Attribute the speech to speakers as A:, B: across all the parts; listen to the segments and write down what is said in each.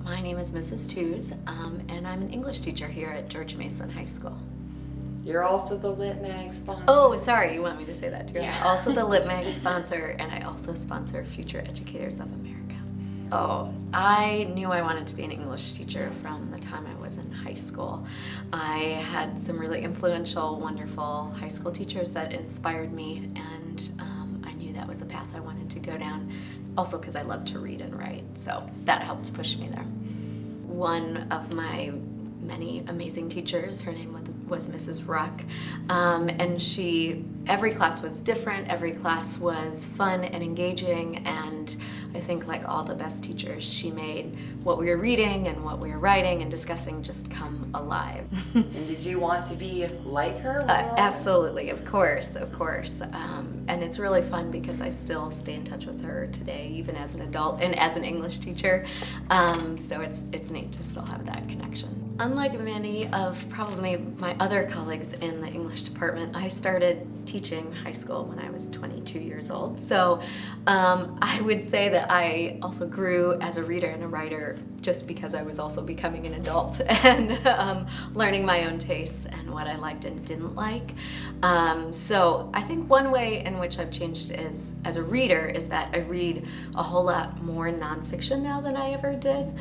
A: My name is Mrs. Tooze, and I'm an English teacher here at George Mason High School.
B: You're also the Lit Mag sponsor.
A: Oh, sorry, you want me to say that too?
B: Yeah.
A: I'm also the Lit Mag sponsor, and I also sponsor Future Educators of America. Oh, I knew I wanted to be an English teacher from the time I was in high school. I had some really influential, wonderful high school teachers that inspired me, and I knew that was a path I wanted to go down. Also because I love to read and write, so that helped push me there. One of my many amazing teachers, her name was Mrs. Ruck, and every class was different, every class was fun and engaging, and I think like all the best teachers, she made what we were reading and what we were writing and discussing just come alive.
B: And did you want to be like her?
A: Absolutely, of course. And it's really fun because I still stay in touch with her today, even as an adult and as an English teacher. So it's neat to still have that connection. Unlike many of probably my other colleagues in the English department, I started teaching high school when I was 22 years old. So I would say that I also grew as a reader and a writer just because I was also becoming an adult and learning my own tastes and what I liked and didn't like. So I think one way in which I've changed as a reader is that I read a whole lot more nonfiction now than I ever did.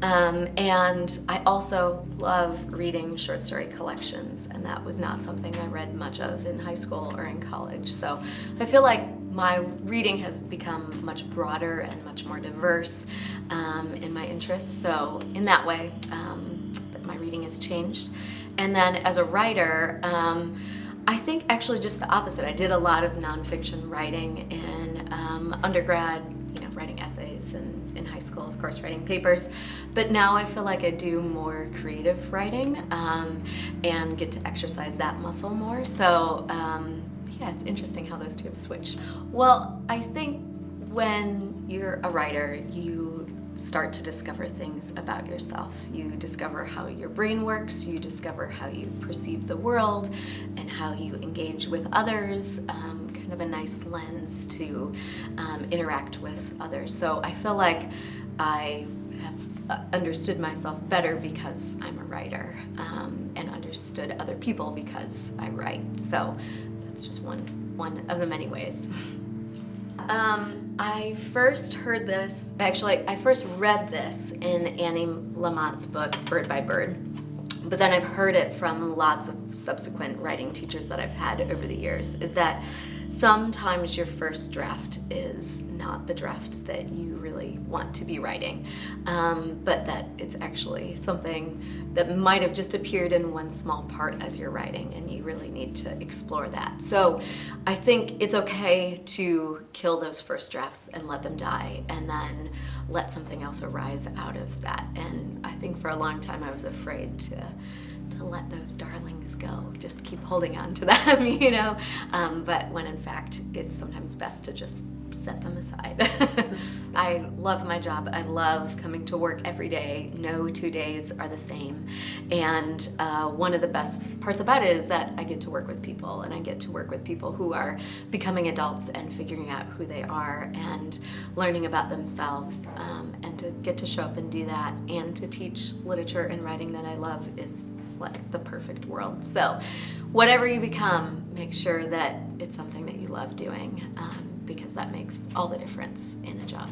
A: And I also love reading short story collections, and that was not something I read much of in high school or in college. So I feel like my reading has become much broader and much more diverse in my interests. So in that way, my reading has changed. And then as a writer, I think actually just the opposite. I did a lot of nonfiction writing in undergrad, writing essays, and in high school, of course, writing papers. But now I feel like I do more creative writing and get to exercise that muscle more. So yeah, it's interesting how those two have switched. Well, I think when you're a writer, you start to discover things about yourself. You discover how your brain works, you discover how you perceive the world and how you engage with others, kind of a nice lens to interact with others. So I feel like I have understood myself better because I'm a writer, and understood other people because I write. So that's just one of the many ways. I first read this in Annie Lamont's book, Bird by Bird, but then I've heard it from lots of subsequent writing teachers that I've had over the years, is that sometimes your first draft is not the draft that you really want to be writing, but that it's actually something that might have just appeared in one small part of your writing, and you really need to explore that. So I think it's okay to kill those first drafts and let them die, and then let something else arise out of that. And I think for a long time I was afraid to let those darlings go, just keep holding on to them, but when in fact it's sometimes best to just set them aside. I love my job. I love coming to work every day. No 2 days are the same. And one of the best parts about it is that I get to work with people, and I get to work with people who are becoming adults and figuring out who they are and learning about themselves, and to get to show up and do that and to teach literature and writing that I love is like the perfect world. So whatever you become, make sure that it's something that you love doing, because that makes all the difference in a job.